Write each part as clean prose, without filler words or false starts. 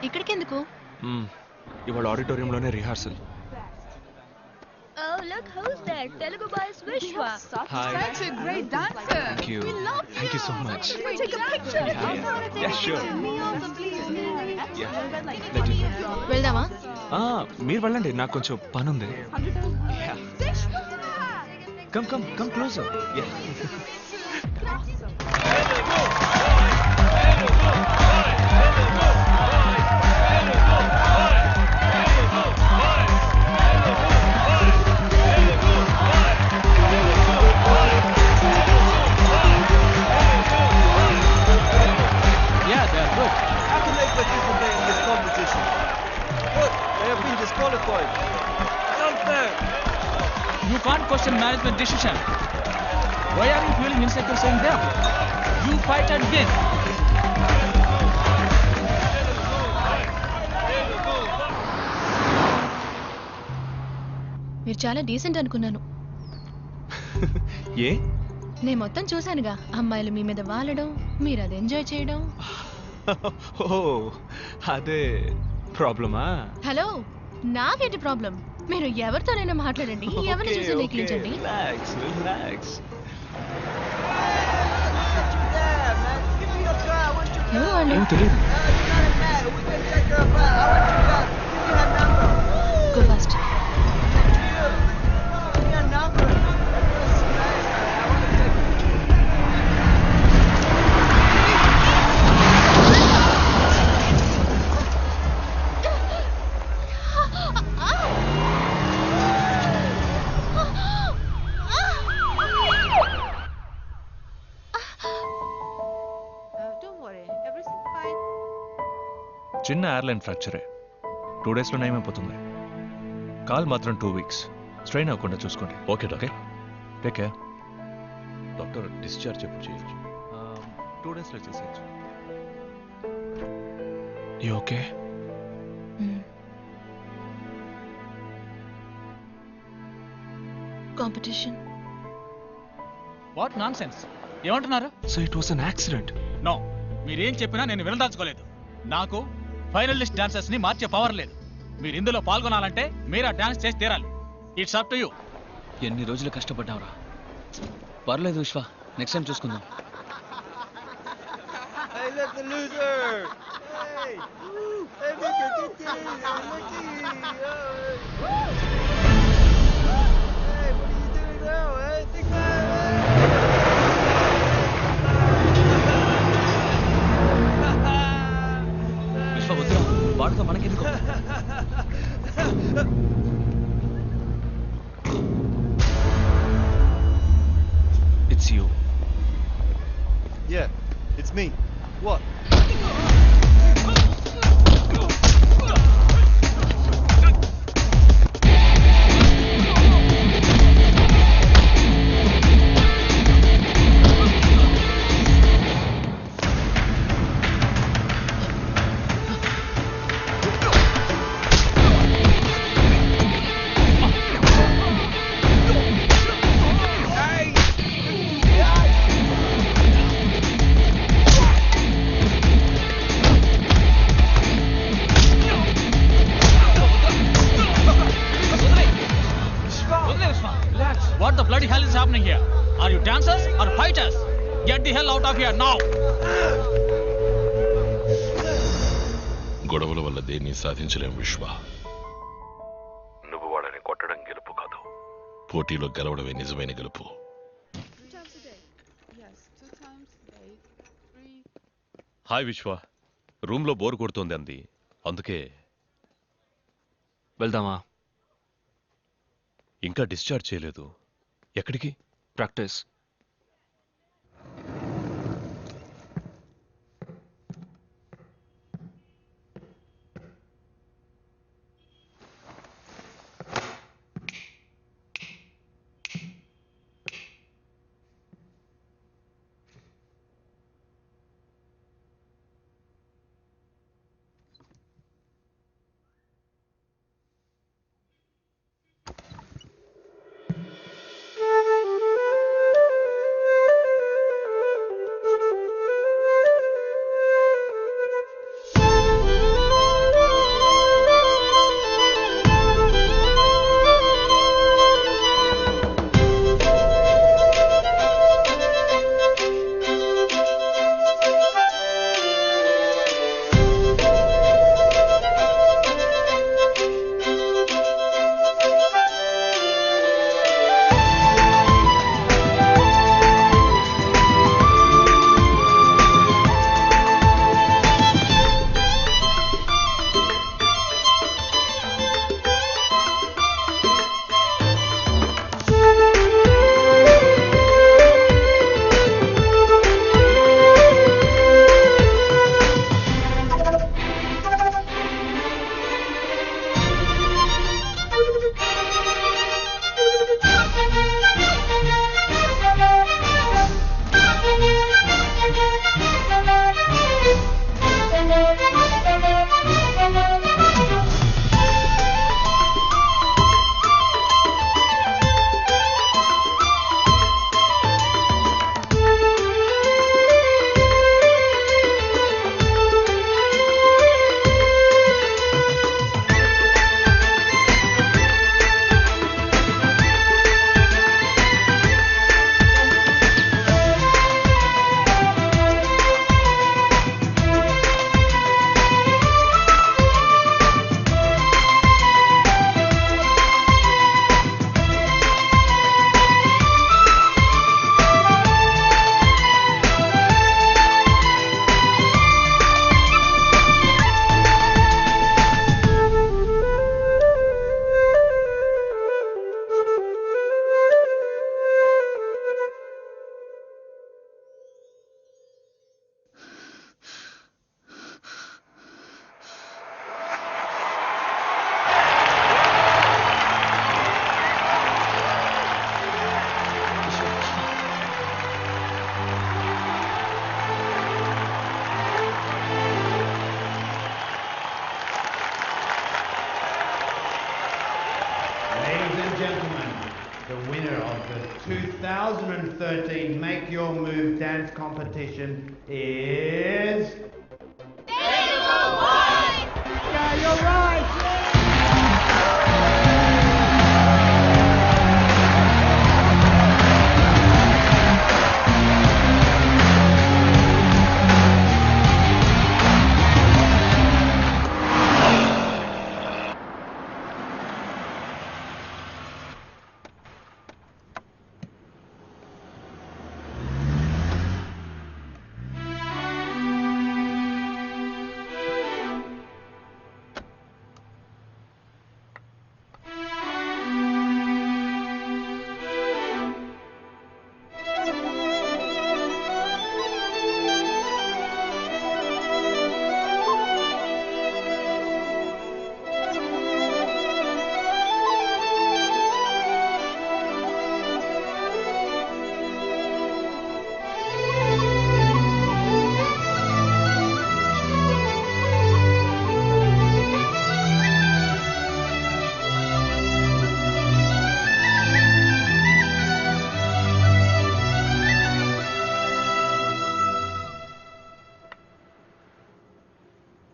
ఇక్కడికెందుకు? ఇవాళ ఆడిటోరియంలోనే rehearsal. Oh, look who's there. Telugu boy Vishwa. Hi. Such a great dancer. Thank you. We love you. Thank you so much. Take a picture. Yeah, sure. Yeah. Let me. వెళ్దామా? మీరు వెళ్ళండి, నాకు కొంచెం పని ఉంది. Come closer. Yeah. You can't question management decision. Why are you feeling insecure saying them? You fight and win. మీరు చాలా decent అనుకున్నాను. ఏ? నేను మొత్తం చూశానుగా, అమ్మాయిలు మీ మీద వాలడం, మీరు అది ఎంజాయ్ చేయడం. ఓ అదే ప్రాబ్లమా? హలో, నాకేంటి ప్రాబ్లం? మీరు ఎవరితోనైనా మాట్లాడండి, ఎవరిని చూసి నెగ్లించండి. రిలాక్స్. ఎవరు వాళ్ళు? తెలియదు. Go fast. చిన్న ఎయిర్లైన్ ఫ్రాక్చరే, 2 daysలో నయమైపోతుంది. కాల్ మాత్రం 2 weeks. స్ట్రెయిన్ అవ్వకుండా చూసుకోండి. Okay doctor. Take care. Doctor discharge ఎప్పుడు చేయొచ్చు? 2 daysలో చేసేయచ్చు. You okay? Competition. What nonsense? ఏమంటున్నారు? So it was an accident. No, మీరేం చెప్పినా నేను వినదాల్చుకోలేదు. నాకు ఫైనల్ లిస్ట్ డాన్సర్స్ ని మార్చే పవర్ లేదు. మీరు ఇందులో పాల్గొనాలంటే మీరు ఆ డాన్స్ చేసి తీరాలి. It's up to you. ఎన్ని రోజులు కష్టపడ్డావురా. పర్లేదు విశ్వ, నెక్స్ట్ టైం చూసుకుందాం. విశ్వ వద్దురా, వాడుతో మనకెందుకు? It's you. Yeah, it's me. What? What the bloody hell is happening here? Are you dancers or fighters? Get the hell out of here now! గొడవల వల్ల దేన్ని సాధించలేం విశ్వ. నువ్వు వాళ్ళని కొట్టడం గెలుపు కాదు, పోటీలో గెలవడమే నిజమైన గెలుపు. హాయ్ విశ్వ, రూమ్లో బోర్ కొడుతోంది అంది, అందుకే. వెళ్దామా? ఇంకా డిశ్చార్జ్ చేయలేదు. ఎక్కడికి? Practice. 2013 Make Your Move dance competition is... Yeah, you're right!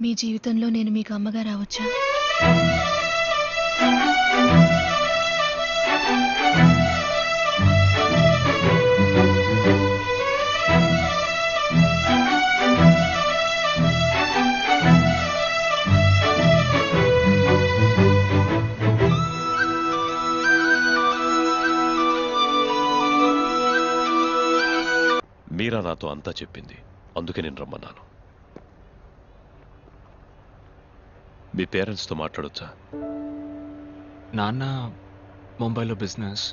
మీ జీవితంలో నేను మీకు అమ్మగా రావచ్చా? మీరా నాతో అంతా చెప్పింది, అందుకే నేను రమ్మన్నాను. మీ పేరెంట్స్తో మాట్లాడొచ్చా? నాన్న ముంబైలో బిజినెస్,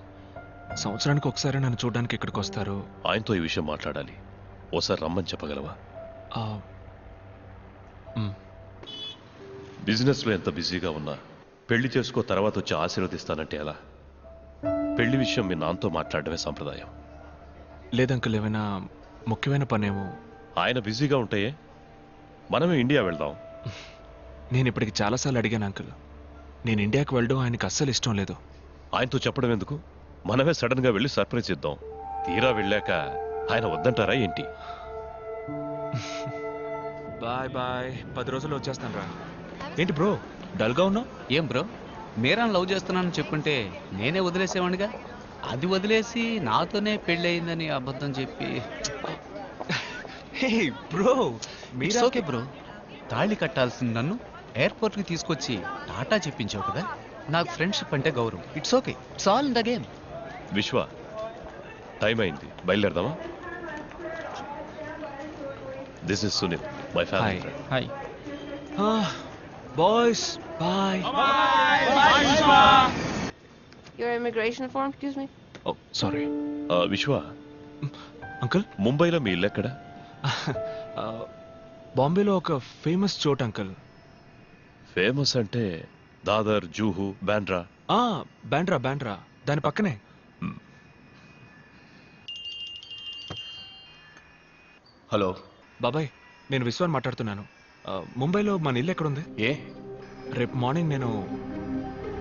సంవత్సరానికి ఒకసారి నన్ను చూడడానికి ఇక్కడికి వస్తారు. ఆయనతో ఈ విషయం మాట్లాడాలి, ఓసారి రమ్మని చెప్పగలవా? బిజినెస్లో ఎంత బిజీగా ఉన్నా పెళ్లి చేసుకో తర్వాత వచ్చి ఆశీర్వదిస్తానంటే ఎలా? పెళ్లి విషయం మీ నాన్నతో మాట్లాడడమే సంప్రదాయం. లేదంకుల్, ఏమైనా ముఖ్యమైన పనేమో. ఆయన బిజీగా ఉంటాయే, మనమే ఇండియా వెళ్దాం. నేను ఇప్పటికి చాలాసార్లు అడిగాను అంకుల్, నేను ఇండియాకి వెళ్ళడం ఆయనకి అస్సలు ఇష్టం లేదు. ఆయనతో చెప్పడం ఎందుకు, మనమే సడన్గా వెళ్ళి సర్ప్రైజ్ ఇద్దాం. తీరా వెళ్ళాక ఆయన వద్దంటారా ఏంటి? బాయ్ బాయ్, 10 రోజుల్లో వచ్చేస్తాను రా. ఏంటి బ్రో డల్గా ఉన్నావు? ఏం బ్రో, మీరాని లవ్ చేస్తున్నానని చెప్పుంటే నేనే వదిలేసేవాడిగా. అది వదిలేసి నాతోనే పెళ్ళి అయిందని అబద్ధం చెప్పి. హే బ్రో, ఇట్స్ ఓకే బ్రో. తాళి కట్టాల్సింది నన్ను ఎయిర్పోర్ట్కి తీసుకొచ్చి టాటా చెప్పించావు కదా. నాకు ఫ్రెండ్షిప్ అంటే గౌరవం. It's okay, it's all in the game. Vishwa, time అయింది, బయలుదేరదామా? This is Sunil, my family friend. Hi boys, bye. Your immigration form, excuse me? Oh sorry. Vishwa, uncle, ముంబైలో మీ ఇల్లు ఎక్కడ? బాంబేలో ఒక ఫేమస్ చోట్ అంకుల్. ఫేమస్ అంటే దాదర్, జూహు, బాండ్రా? బాండ్రా, బాండ్రా దాని పక్కనే. హలో బాబాయ్, నేను విశ్వాన్ మాట్లాడుతున్నాను. ముంబైలో మన ఇల్లు ఎక్కడుంది? రేపు మార్నింగ్ నేను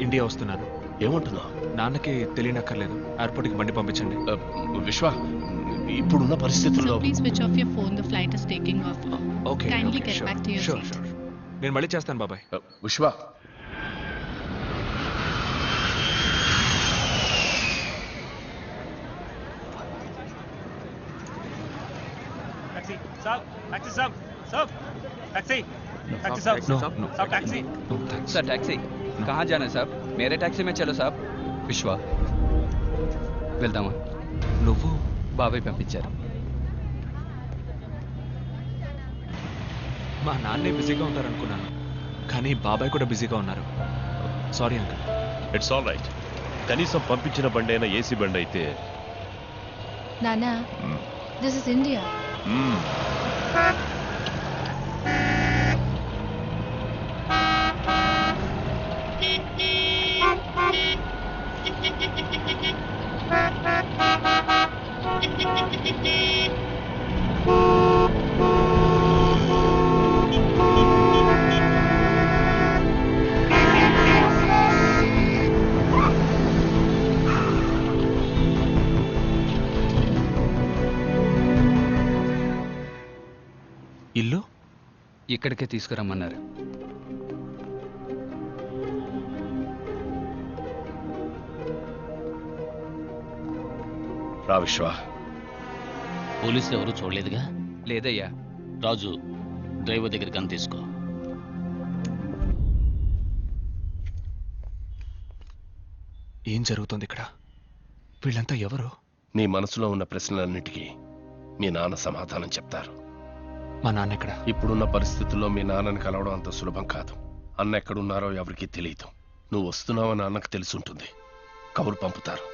ఇండియా వస్తున్నాను. ఏమంటున్నావు? నాన్నకి తెలియనక్కర్లేదు, ఎయిర్పోర్ట్కి బండి పంపించండి. విశ్వ, ఇప్పుడున్న పరిస్థితుల్లో Please switch off your phone. The flight is taking off. Okay, Kindly get back to your sure seat. Sure. నేను మళ్ళీ చేస్తాను బాబాయ్. విశ్వ, सर टैक्सी कहाँ जाना है साहब? मेरे टैक्सी में चलो साहब. విశ్వ, వెళ్దామా? నువ్వు బాబాయ్ పంపించారు. మా నాన్నే బిజీగా ఉంటారనుకున్నాను, కానీ బాబాయ్ కూడా బిజీగా ఉన్నారు. Sorry uncle. It's all right. కనీసం పంపించిన బండి అయినా ఏసీ బండి అయితే. నానా, this is India. ఇక్కడికే తీసుకురమ్మన్నారు. రా విశ్వ. పోలీసులు ఎవరు చూడలేదుగా? లేదయ్యా. రాజు, డ్రైవర్ దగ్గర గన్ తీసుకో. ఏం జరుగుతుంది ఇక్కడ? వీళ్ళంతా ఎవరు? నీ మనసులో ఉన్న ప్రశ్నలన్నిటికీ మీ నాన్న సమాధానం చెప్తారు. మా నాన్న ఎక్కడ? ఇప్పుడున్న పరిస్థితుల్లో మీ నాన్నని కలవడం అంత సులభం కాదు. అన్న ఎక్కడున్నారో ఎవరికీ తెలియదు. నువ్వు వస్తున్నావని అన్నకు తెలుసుంటుంది. కబురు పంపుతారు.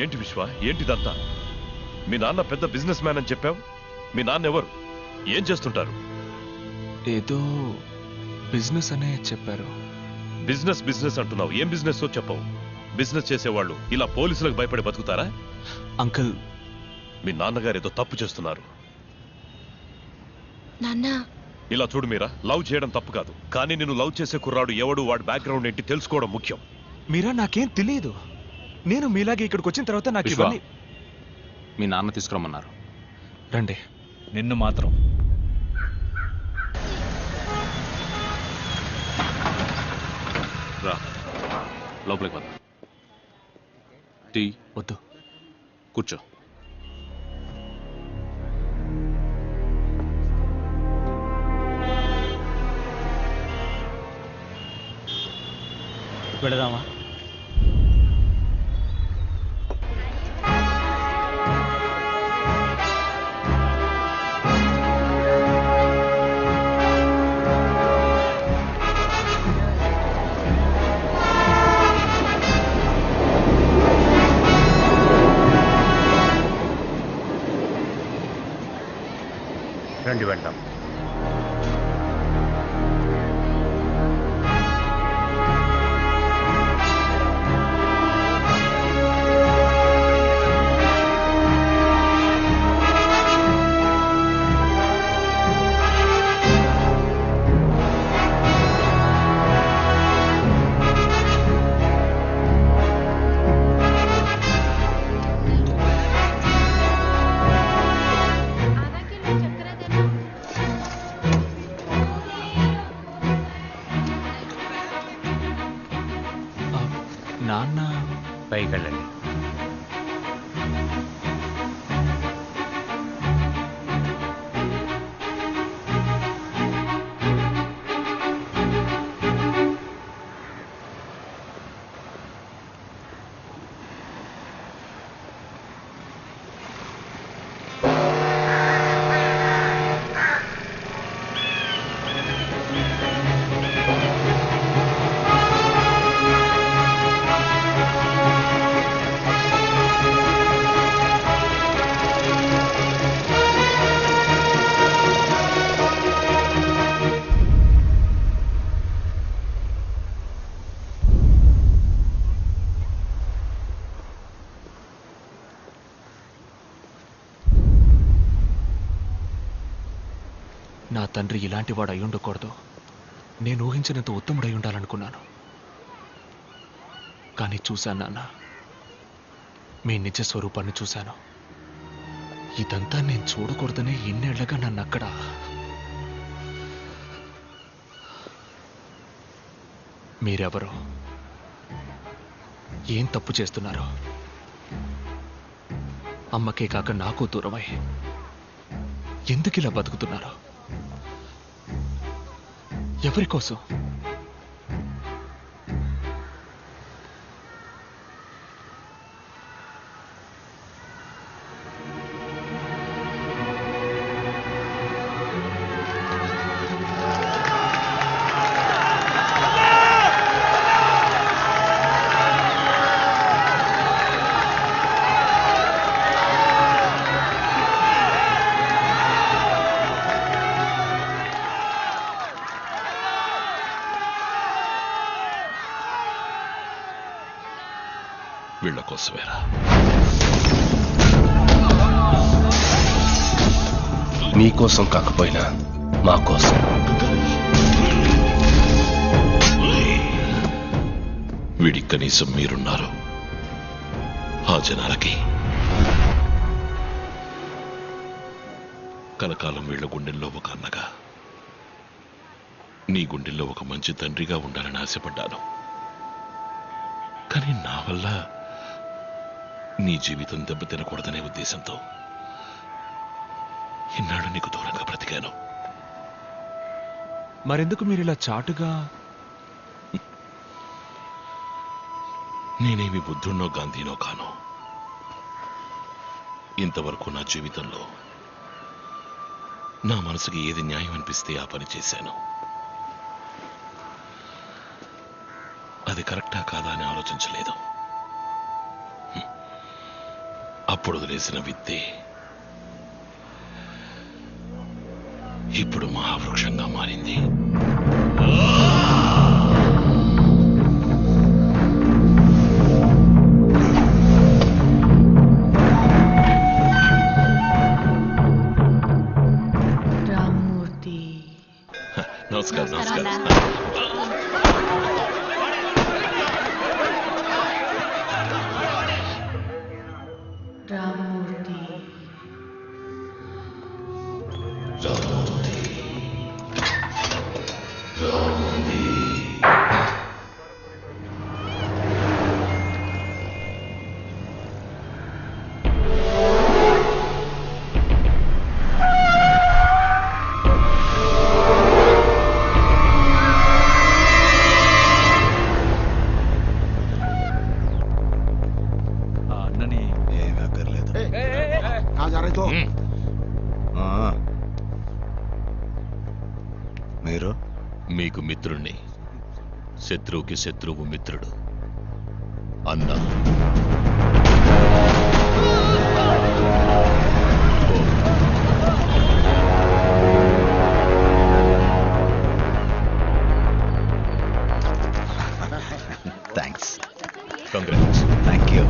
ఏంటి విశ్వ, ఏంటిదంతా? మీ నాన్న పెద్ద బిజినెస్ మ్యాన్ అని చెప్పావు. మీ నాన్న ఎవరు? ఏం చేస్తుంటారు? ఏదో బిజినెస్ అనే చెప్పారు. బిజినెస్ బిజినెస్ అంటున్నావు. ఏం బిజినెస్ చెప్పవు. బిజినెస్ చేసేవాళ్ళు ఇలా పోలీసులకు భయపడి బతుకుతారా? అంకుల్, మీ నాన్నగారు ఏదో తప్పు చేస్తున్నారు. నాన్న, ఇలా చూడు మీరా, లవ్ చేయడం తప్పు కాదు, కానీ నేను లవ్ చేసే కుర్రాడు ఎవడు, వాడి బ్యాక్గ్రౌండ్ ఏంటి తెలుసుకోవడం ముఖ్యం. మీరా, నాకేం తెలియదు. నేను మీలాగే ఇక్కడికి వచ్చిన తర్వాత నాకు విశ్వ, ఇవన్నీ... మీ నాన్న తీసుకురమ్మన్నారు. రండి. నిన్ను మాత్రం రా, లోపలికి వద్దాం. టీ వద్దు, కూర్చో. వెళదామా? రండి వెళ్దాం. నాన్న పైకి వెళ్ళండి. నా తండ్రి ఇలాంటి వాడు అయి ఉండకూడదు. నేను ఊహించినంత ఉత్తముడై ఉండాలనుకున్నాను. కానీ చూశాను నాన్న, మీ నిజ స్వరూపాన్ని చూశాను. ఇదంతా నేను చూడకూడదనే ఇన్నేళ్లగా నన్ను అక్కడ... మీరెవరు? ఏం తప్పు చేస్తున్నారు? అమ్మకే కాక నాకు దూరమై ఎందుకు ఇలా బతుకుతున్నారు? ఎవరి కోసం? వీళ్ళ కోసమేరా. మీకోసం కాకపోయినా మా కోసం. వీడికి కనీసం మీరున్నారు. ఆ జనాలకి కనకాలం వీళ్ళ గుండెల్లో ఒక అన్నగా నీ గుండెల్లో ఒక మంచి తండ్రిగా ఉండాలని ఆశపడ్డాను. కానీ నా వల్ల నీ జీవితం దెబ్బతినకూడదనే ఉద్దేశంతో ఇన్నాడు నీకు దూరంగా బ్రతికాను. మరెందుకు మీరు ఇలా చాటుగా? నేనేమి బుద్ధున్నో గాంధీనో కాను. ఇంతవరకు నా జీవితంలో నా మనసుకి ఏది న్యాయం అనిపిస్తే ఆ పని చేశాను. అది కరెక్టా కాదా అని ఆలోచించలేదు. అప్పుడు వదిలేసిన విత్తే ఇప్పుడు మహావృక్షంగా మారింది. రామ్మూర్తి. నమస్కారం. నమస్కారం. రామ్మూర్తి. అన్నని ఏమీ అక్కర్లేదు. మీరు మీకు మిత్రుణ్ణి, శత్రువుకి శత్రువు మిత్రుడు. అన్నా థ్యాంక్స్. కంగ్రాట్స్. Thank you.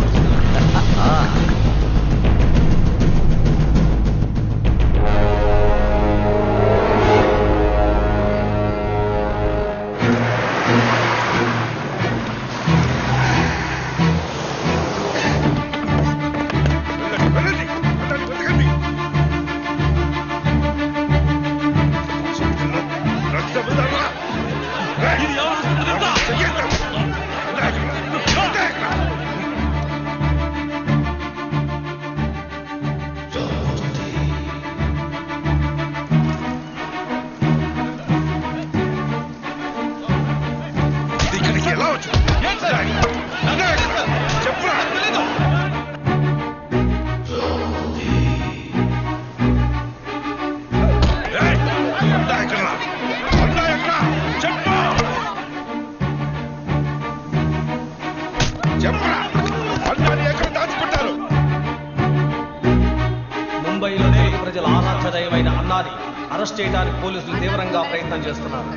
ముంబైలోనే ప్రజల ఆరాధ్య దైవమైన అన్నాని అరెస్ట్ చేయడానికి పోలీసులు తీవ్రంగా ప్రయత్నం చేస్తున్నారు.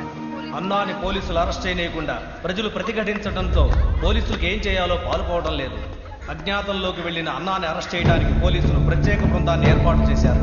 అన్నాని పోలీసులు అరెస్ట్ చేయనీయకుండా ప్రజలు ప్రతిఘటించడంతో పోలీసులకు ఏం చేయాలో పాలుపోవడం లేదు. అజ్ఞాతంలోకి వెళ్లిన అన్నాని అరెస్ట్ చేయడానికి పోలీసులు ప్రత్యేక బృందాన్ని ఏర్పాటు చేశారు.